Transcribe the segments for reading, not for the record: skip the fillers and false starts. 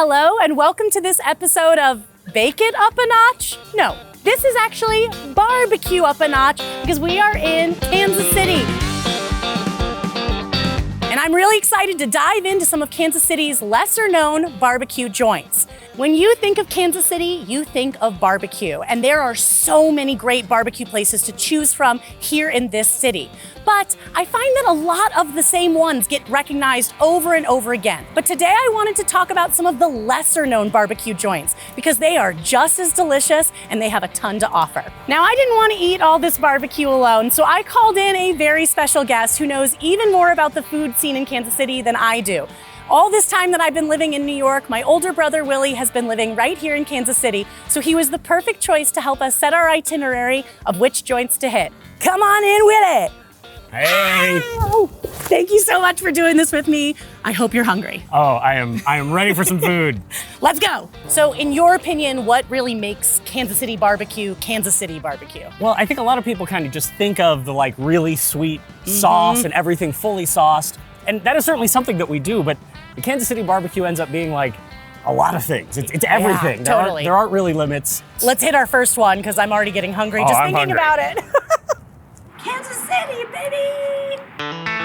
Hello and welcome to this episode of Bake It Up a Notch? No, this is actually Barbecue Up a Notch because we are in Kansas City. And I'm really excited to dive into some of Kansas City's lesser known barbecue joints. When you think of Kansas City, you think of barbecue, and there are so many great barbecue places to choose from here in this city. But I find that a lot of the same ones get recognized over and over again. But today I wanted to talk about some of the lesser known barbecue joints because they are just as delicious and they have a ton to offer. Now, I didn't want to eat all this barbecue alone, so I called in a very special guest who knows even more about the food scene in Kansas City than I do. All this time that I've been living in New York, my older brother Willie has been living right here in Kansas City, so he was the perfect choice to help us set our itinerary of which joints to hit. Come on in, Willie! Hey! Oh, thank you so much for doing this with me. I hope you're hungry. Oh, I am ready for some food. Let's go. So in your opinion, what really makes Kansas City barbecue Kansas City barbecue? Well, I think a lot of people kind of just think of the like really sweet sauce and everything fully sauced. And that is certainly something that we do, but the Kansas City barbecue ends up being like a lot of things. It's everything. Yeah, totally. There aren't really limits. Let's hit our first one because I'm already getting hungry just I'm thinking hungry. about it. Kansas City, baby!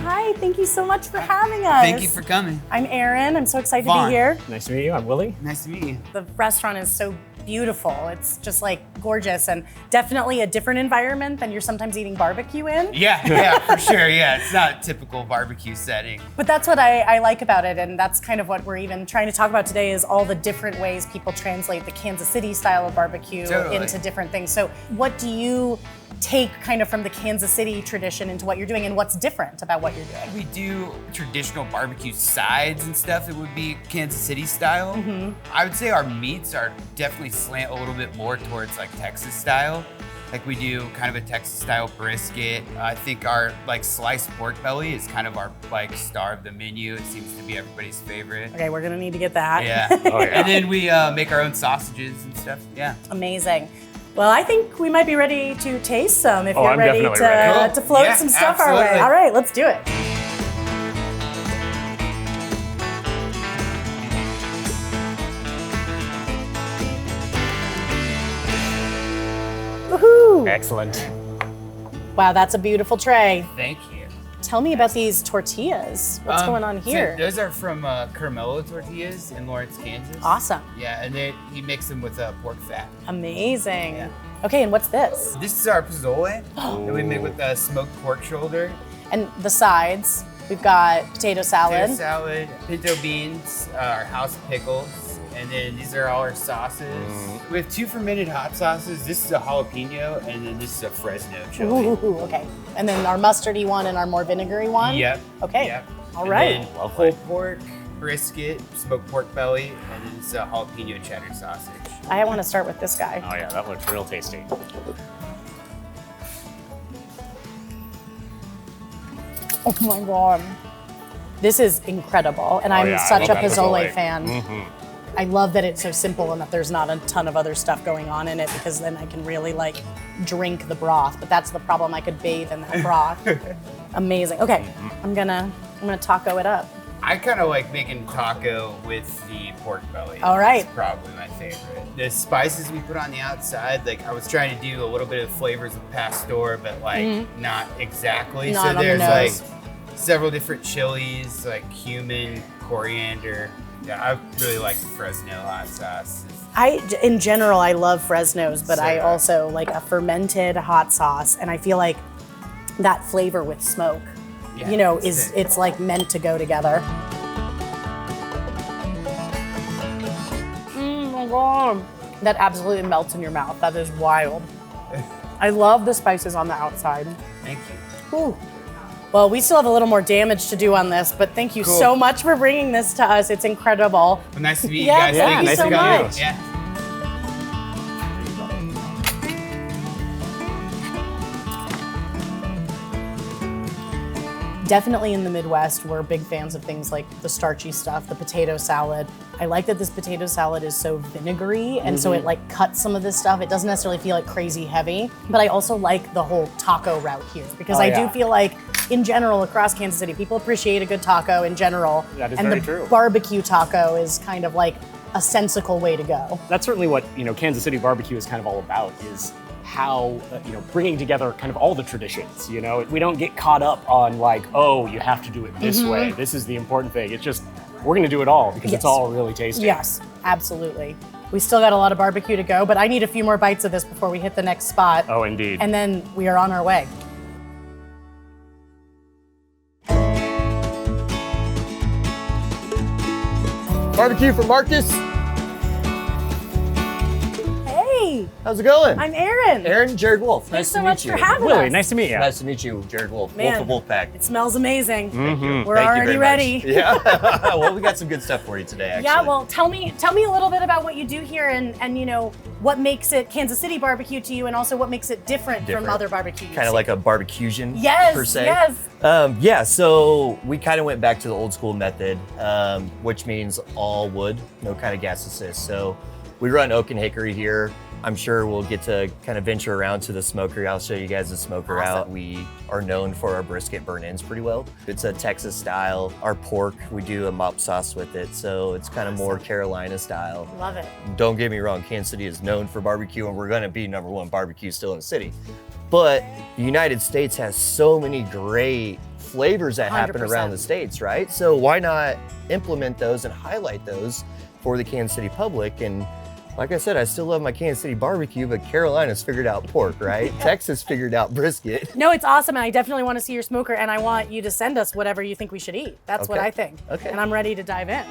Hi, thank you so much for having us. Thank you for coming. I'm Erin. I'm so excited to Fun. be here. Nice to meet you. I'm Willie. Nice to meet you. The restaurant is so beautiful. It's just like gorgeous and definitely a different environment than you're sometimes eating barbecue in. Yeah, for sure. Yeah, it's not a typical barbecue setting. But that's what I like about it, and that's kind of what we're even trying to talk about today is all the different ways people translate the Kansas City style of barbecue Totally. into different things. So what do you take kind of from the Kansas City tradition into what you're doing, and what's different about what you're doing? We do traditional barbecue sides and stuff that would be Kansas City style. I would say our meats are definitely slant a little bit more towards like Texas style. Like we do kind of a Texas style brisket. I think our like sliced pork belly is kind of our like star of the menu. It seems to be everybody's favorite. Okay, we're gonna need to get that. Yeah. Oh, yeah. And then we make our own sausages and stuff. Yeah. Amazing. Well, I think we might be ready to taste some if Oh, you're I'm ready definitely to, ready. to float Yeah, some stuff our way. absolutely. All right, let's do it. Woohoo! Excellent. Wow, that's a beautiful tray. Thank you. Tell me about these tortillas. What's going on so here? those are from Carmelo Tortillas in Lawrence, Kansas. Awesome. Yeah, and he makes them with pork fat. Amazing. Yeah. Okay, and what's this? This is our pozole that we make with smoked pork shoulder, And the sides, we've got potato salad. potato salad, pinto beans, our house pickles, and then these are all our sauces. We have 2 fermented hot sauces. This is a jalapeno, and then this is a Fresno chili. Ooh, okay. And then our mustardy one and our more vinegary one? Yep. Okay. Yep. All And right. then whole pork, brisket, smoked pork belly, and then it's a jalapeno cheddar sausage. I want to start with this guy. Oh yeah, that looks real tasty. Oh my God. This is incredible. And I'm yeah, I such a love that pozole pozole. fan. I love that it's so simple and that there's not a ton of other stuff going on in it because then I can really like drink the broth. But that's the problem. I could bathe in that broth. Amazing. Okay, I'm gonna taco it up. I kind of like making taco with the pork belly. All right. It's probably my favorite. The spices we put on the outside, like I was trying to do a little bit of flavors of pastor, but like not exactly. Not so on the there's nose. like several different chilies, like cumin, coriander. Yeah, I really like the Fresno hot sauce. In general, I love Fresno's, but I Same. also like a fermented hot sauce, and I feel like that flavor with smoke, Yeah, you know, that's it. it's like meant to go together. Oh my God. That absolutely melts in your mouth. That is wild. I love the spices on the outside. Thank you. Ooh. Well, we still have a little more damage to do on this, but thank you Cool. so much for bringing this to us. It's incredible. Well, nice to meet you Yeah, guys. thank you nice so to meet you. much. Yeah. Definitely in the Midwest, we're big fans of things like the starchy stuff, the potato salad. I like that this potato salad is so vinegary, and so it like cuts some of this stuff. It doesn't necessarily feel like crazy heavy, but I also like the whole taco route here because Oh, I yeah. do feel like in general across Kansas City. People appreciate a good taco in general. That is and very the true. barbecue taco is kind of like a sensical way to go. That's certainly what, Kansas City barbecue is kind of all about, is how, bringing together kind of all the traditions, We don't get caught up on like, oh, you have to do it this way. This is the important thing. It's just, we're gonna do it all because it's all really tasty. Yes, absolutely. We still got a lot of barbecue to go, but I need a few more bites of this before we hit the next spot. Oh, indeed. And then we are on our way. Barbecue for Marcus. Hey, How's it going? I'm Erin. Erin, Jared Wolf. Thanks Nice so to much meet for you. having Willie, us. nice to meet you. Nice to meet you, Jared Wolf. Man, Wolf of Wolfpack. It smells amazing. We're Thank you already very ready. much. Yeah. Well, we got some good stuff for you today, actually. Yeah, well, tell me a little bit about what you do here and what makes it Kansas City barbecue to you, and also what makes it different from other barbecues. Kind of like a barbecusion, Yes, per se. yes. Yeah, so we kind of went back to the old school method, which means all wood, no kind of gas assist. So we run oak and hickory here. I'm sure we'll get to kind of venture around to the smoker. I'll show you guys the smoker out. We are known for our brisket burn-ins pretty well. It's a Texas style. Our pork, we do a mop sauce with it. So it's kind of more Carolina style. Love it. Don't get me wrong, Kansas City is known for barbecue and we're gonna be #1 barbecue still in the city. But the United States has so many great flavors that happen 100%. around the States, right? So why not implement those and highlight those for the Kansas City public? And like I said, I still love my Kansas City barbecue, but Carolina's figured out pork, right? Texas figured out brisket. No, it's awesome, and I definitely want to see your smoker, and I want you to send us whatever you think we should eat. That's what Okay. I think. Okay. And I'm ready to dive in.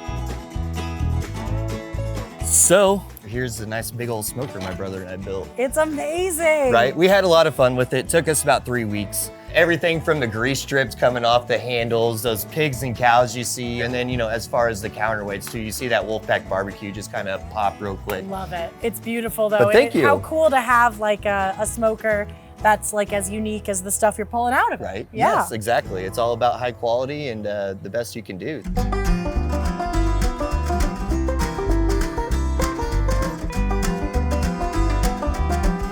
So here's the nice big old smoker my brother and I built. It's amazing. Right, we had a lot of fun with it. Took us about 3 weeks. Everything from the grease strips coming off the handles, those pigs and cows you see, and then, as far as the counterweights too, you see that Wolfpack BBQ just kind of pop real quick. Love it. It's beautiful though. But thank And you. How cool to have like a smoker that's like as unique as the stuff you're pulling out of it. Right? Yeah. Yes, exactly. It's all about high quality and the best you can do.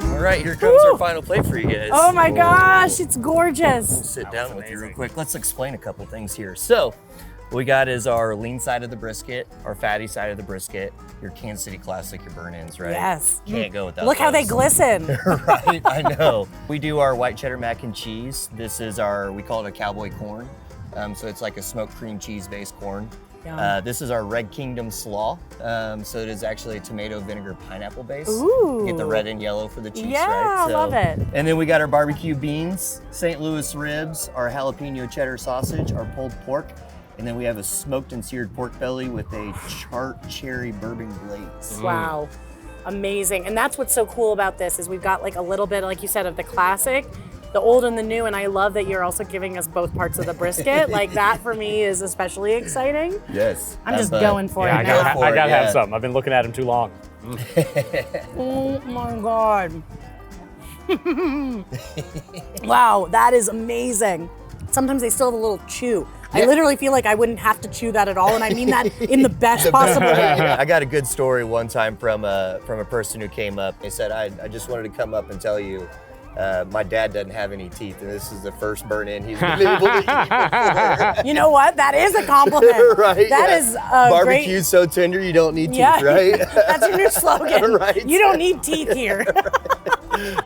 All right, here comes our final plate for you guys. Oh my gosh, it's gorgeous. Sit down with you real quick. Let's explain a couple things here. So, what we got is our lean side of the brisket, our fatty side of the brisket, your Kansas City classic, your burn-ins, right? Yes. Can't go without Look how they those. glisten. Right, I know. We do our white cheddar mac and cheese. This is we call it a cowboy corn. So it's like a smoked cream cheese based corn. Yum. This is our Red Kingdom slaw. So it is actually a tomato vinegar pineapple base. Ooh. Get the red and yellow for the cheese, Yeah, right? I love it. And then we got our barbecue beans, St. Louis ribs, our jalapeno cheddar sausage, our pulled pork, and then we have a smoked and seared pork belly with a chart cherry bourbon glaze. Wow. Amazing. And that's what's so cool about this is we've got like a little bit, like you said, of the classic, the old and the new, and I love that you're also giving us both parts of the brisket. Like that for me is especially exciting. Yes. I'm just going for Yeah, it I now. gotta, for I it, gotta yeah. have some. I've been looking at him too long. Oh my God. Wow, that is amazing. Sometimes they still have a little chew. I Yeah. literally feel like I wouldn't have to chew that at all, and I mean that in the best possible way. I got a good story one time from a person who came up. They said, I just wanted to come up and tell you, my dad doesn't have any teeth, and this is the first burn-in he's been able to eat before. You know what? That is a compliment. Right? That yeah. is a Barbecue's so tender you don't need teeth, Yeah. right? That's your new slogan. Right. You don't need teeth here.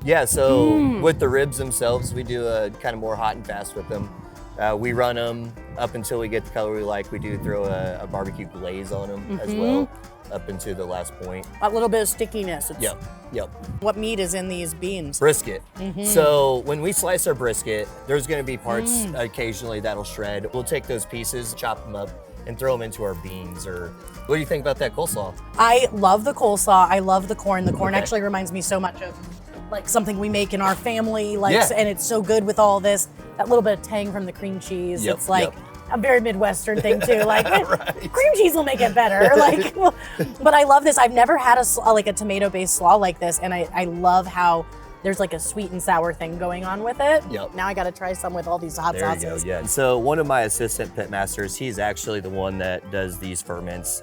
Yeah, so with the ribs themselves, we do a kind of more hot and fast with them. We run them up until we get the color we like. We do throw a barbecue glaze on them as well, up into the last point. A little bit of stickiness. It's Yep. What meat is in these beans? Brisket. So when we slice our brisket, there's gonna be parts occasionally that'll shred. We'll take those pieces, chop them up, and throw them into our beans. Or what do you think about that coleslaw? I love the coleslaw. I love the corn. The corn Okay. actually reminds me so much of like something we make in our family. Like, Yeah. and it's so good with all this. That little bit of tang from the cream cheese. Yep, It's like yep. a very Midwestern thing too. Like cream cheese will make it better. Like, but I love this. I've never had like a tomato-based slaw like this, and I love how there's like a sweet and sour thing going on with it. Yep. Now I got to try some with all these hot There you sauces. go, yeah. So one of my assistant pit masters, he's actually the one that does these ferments.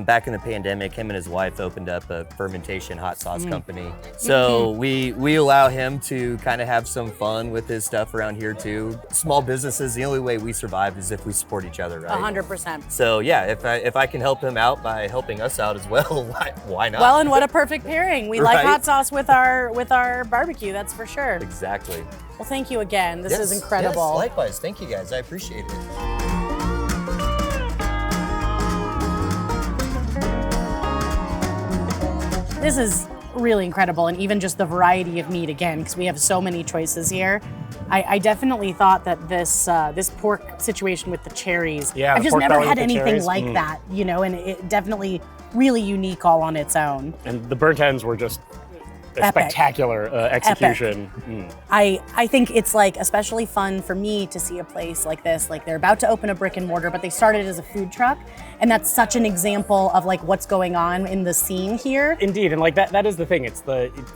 back in the pandemic, him and his wife opened up a fermentation hot sauce company. So we allow him to kind of have some fun with his stuff around here too. Small businesses, the only way we survive is if we support each other, right? 100%. So yeah, if I can help him out by helping us out as well, why not? Well, and what a perfect pairing. We like Right? hot sauce with our barbecue, that's for sure. Exactly. Well, thank you again. This is Yes, incredible. Yes, likewise. Thank you guys. I appreciate it. This is really incredible, and even just the variety of meat again, because we have so many choices here. I definitely thought that this pork situation with the cherries, Yeah, I've the just pork never belly had with the anything cherries. like that, you know, and it definitely really unique all on its own. And the burnt ends were just a Epic. spectacular execution. I think it's like especially fun for me to see a place like this, like they're about to open a brick and mortar, but they started as a food truck, and that's such an example of like what's going on in the scene here. Indeed, and like that is the thing.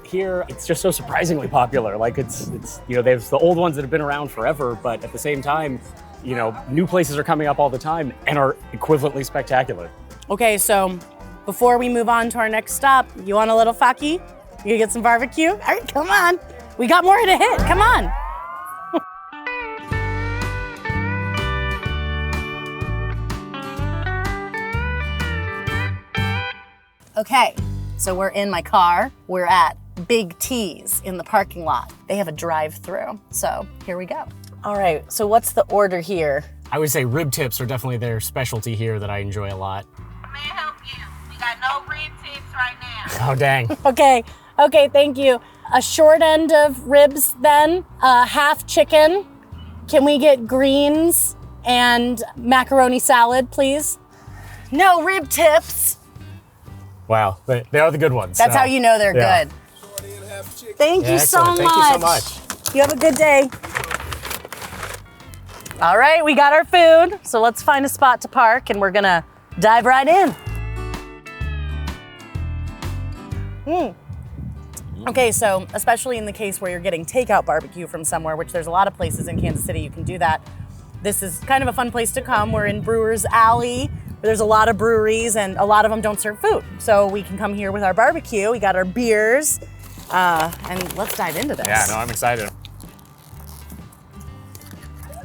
Here it's just so surprisingly popular. Like it's you know, there's the old ones that have been around forever, but at the same time, you know, new places are coming up all the time and are equivalently spectacular. Okay, so before we move on to our next stop, you want a little faki? You gonna get some barbecue? All right, come on. We got more to hit, come on. Okay, so we're in my car. We're at Big T's in the parking lot. They have a drive-through, so here we go. All right, so what's the order here? I would say rib tips are definitely their specialty here that I enjoy a lot. May I help you? We got no rib tips right now. Oh dang. Okay, thank you. A short end of ribs then, half chicken. Can we get greens and macaroni salad, please? No rib tips. Wow, they are the good ones. That's how you know they're yeah. good. Thank you so Excellent. much. Thank you so much. You have a good day. All right, we got our food, so let's find a spot to park and we're gonna dive right in. Okay, so especially in the case where you're getting takeout barbecue from somewhere, which there's a lot of places in Kansas City you can do that, this is kind of a fun place to come. We're in Brewers Alley, where there's a lot of breweries and a lot of them don't serve food. So we can come here with our barbecue, we got our beers, and let's dive into this. Yeah, no, I'm excited.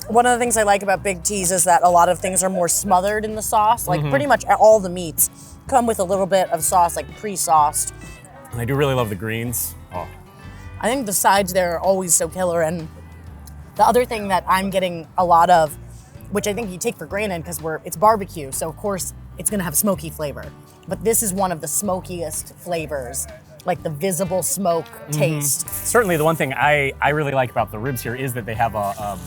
One of the things I like about Big T's is that a lot of things are more smothered in the sauce. Like pretty much all the meats come with a little bit of sauce, like pre-sauced. And I do really love the greens. Oh, I think the sides there are always so killer. And the other thing that I'm getting a lot of, which I think you take for granted because it's barbecue, so of course it's gonna have smoky flavor. But this is one of the smokiest flavors, like the visible smoke taste. certainly the one thing I really like about the ribs here is that they have a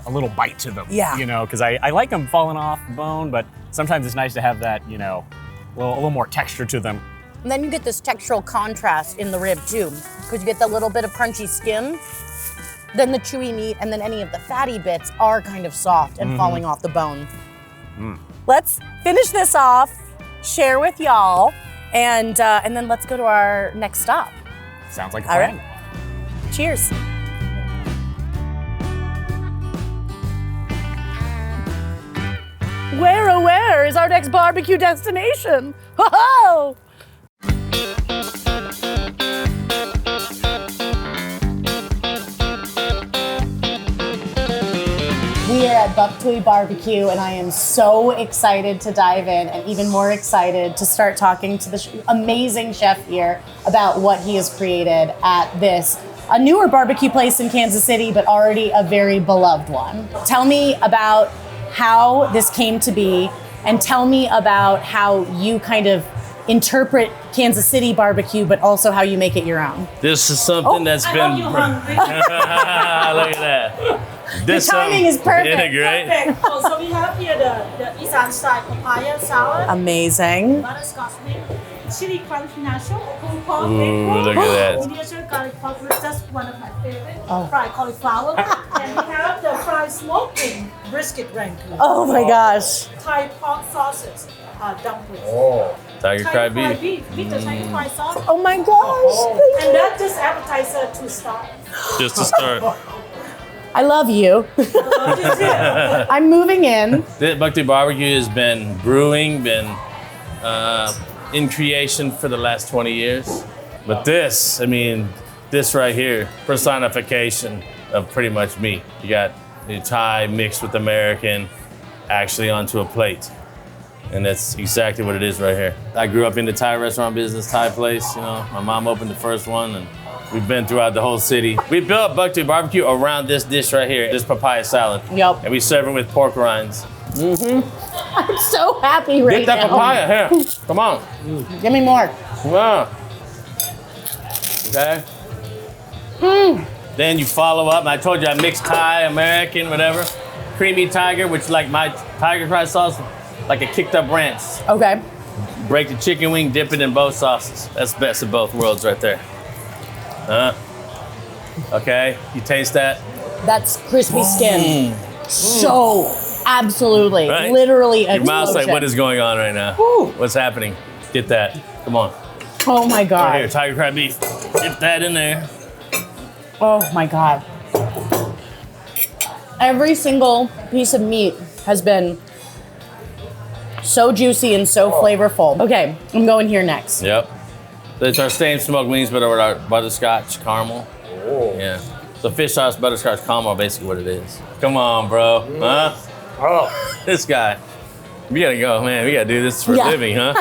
little bite to them. Yeah. You know, because I like them falling off the bone, but sometimes it's nice to have that, you know, a little more texture to them. And then you get this textural contrast in the rib too, because you get that little bit of crunchy skin, then the chewy meat, and then any of the fatty bits are kind of soft and falling off the bone. Let's finish this off, share with y'all, and then let's go to our next stop. Sounds like a All plan. right. Cheers. Where is our next barbecue destination? Ho-ho! We are at Tui BBQ, and I am so excited to dive in, and even more excited to start talking to the amazing chef here about what he has created at this, a newer barbecue place in Kansas City, but already a very beloved one. Tell me about how this came to be, and tell me about how you kind of interpret Kansas City barbecue, but also how you make it your own. This is something that's been. Look at that. This The timing is perfect. Isn't it great? Perfect. Oh, so we have here the Eastern style papaya salad, Amazing. butterscotch meat, chili crunch nacho, pulled pork, Ooh, look at that. miniature garlic pork ribs. That's one of my favorite. Oh. Fried cauliflower, and we have the fried smoked brisket rancon. Oh my gosh. Thai pork sauces, dumplings. Tiger Thai fried fried beef. beef with the Thai fried sauce. Oh my gosh. Thank And you. that's just appetizer to start. Just to start. I love you. I'm moving in. This Tui BBQ has been brewing, been in creation for the last 20 years. But this, I mean, this right here, personification of pretty much me. You got the Thai mixed with American actually onto a plate. And that's exactly what it is right here. I grew up in the Thai restaurant business, Thai place, you know. My mom opened the first one and we've been throughout the whole city. We built Tui BBQ around this dish right here, this papaya salad. Yep. And we serve it with pork rinds. I'm so happy right now. Get that papaya here. Come on. Give me more. Come on. Okay. Then you follow up, and I told you I mixed Thai, American, whatever. Creamy tiger, which like my tiger fry sauce, like a kicked up ranch. Okay. Break the chicken wing, dip it in both sauces. That's best of both worlds right there. Okay, you taste that? That's crispy skin. So, absolutely, Right? literally Your mouth's like, explosion. what is going on right now? Woo. What's happening? Get that. Come on. Oh my God. Right here, tiger crab beef. Get that in there. Oh my God. Every single piece of meat has been so juicy and so flavorful. Okay, I'm going here next. Yep. It's our same smoked wings, but with our butterscotch caramel. Oh. Yeah. So fish sauce, butterscotch caramel, basically what it is. Come on, bro. Huh? Oh. This guy. We gotta go, man. We gotta do this for a Yeah. living, huh?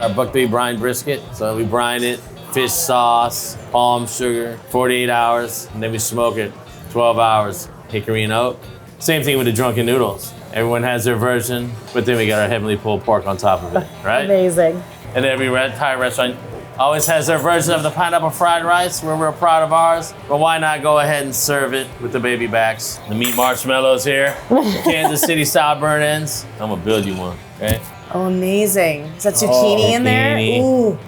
Our buckbeef brine brisket. So we brine it, fish sauce, palm sugar, 48 hours, and then we smoke it 12 hours, hickory and oak. Same thing with the drunken noodles. Everyone has their version, but then we got our heavenly pulled pork on top of it, right? Amazing. And every Thai restaurant always has their version of the pineapple fried rice. We're real proud of ours, but why not go ahead and serve it with the baby backs? The meat marshmallows here, the Kansas City style burnt ends. I'm gonna build you one, okay? Oh, amazing. Is that zucchini in there? zucchini. Ooh.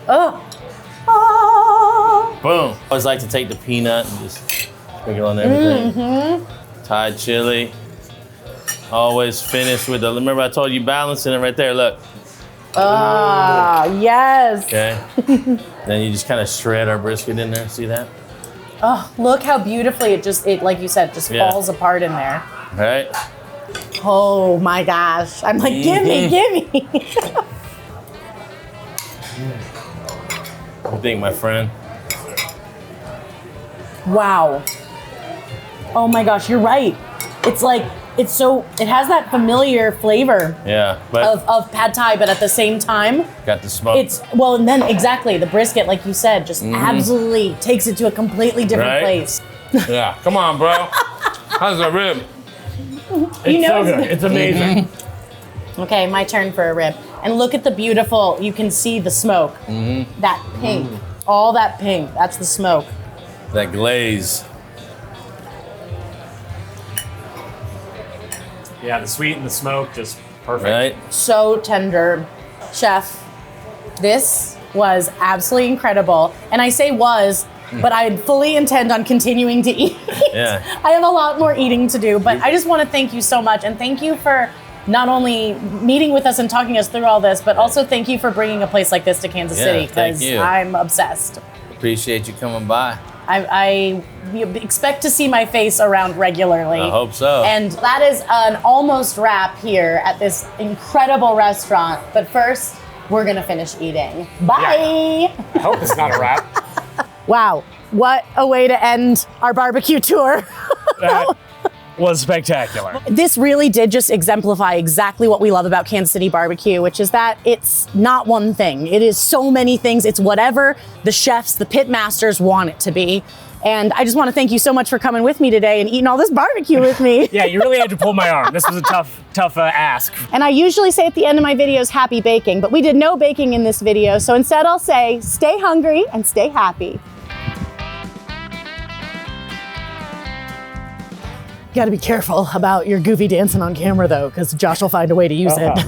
Oh. Oh. Boom. I always like to take the peanut and just sprinkle on everything. Thai chili. Always finish with the, remember I told you balancing it right there, look. Ah, yes. Okay. Then you just kind of shred our brisket in there, see that? Oh, look how beautifully it like you said, just Yeah. falls apart in there. All right. Oh my gosh. I'm like, give me. What do you think, my friend? Wow. Oh my gosh, you're right. It's like, it has that familiar flavor Yeah, but of pad thai, but at the same time, got the smoke. and then exactly, the brisket, like you said, just absolutely takes it to a completely different Right? place. Yeah, come on, bro. How's the rib? It's so good. It's amazing. Okay, my turn for a rib. And look at the beautiful, you can see the smoke. That pink, all that pink, that's the smoke. That glaze. Yeah, the sweet and the smoke, just perfect. Right? So tender. Chef, this was absolutely incredible. And I say was, but I fully intend on continuing to eat. Yeah. I have a lot more eating to do, but I just want to thank you so much. And thank you for not only meeting with us and talking us through all this, but also thank you for bringing a place like this to Kansas Yeah, City, thank because you. I'm obsessed. Appreciate you coming by. I expect to see my face around regularly. I hope so. And that is an almost wrap here at this incredible restaurant. But first, we're gonna finish eating. Bye! I hope it's not a wrap. Wow, what a way to end our barbecue tour. That was spectacular. This really did just exemplify exactly what we love about Kansas City barbecue, which is that it's not one thing. It is so many things. It's whatever the chefs, the pit masters want it to be. And I just want to thank you so much for coming with me today and eating all this barbecue with me. Yeah, you really had to pull my arm. This was a tough ask. And I usually say at the end of my videos, happy baking, but we did no baking in this video. So instead I'll say, stay hungry and stay happy. You gotta be careful about your goofy dancing on camera though, because Josh will find a way to use it.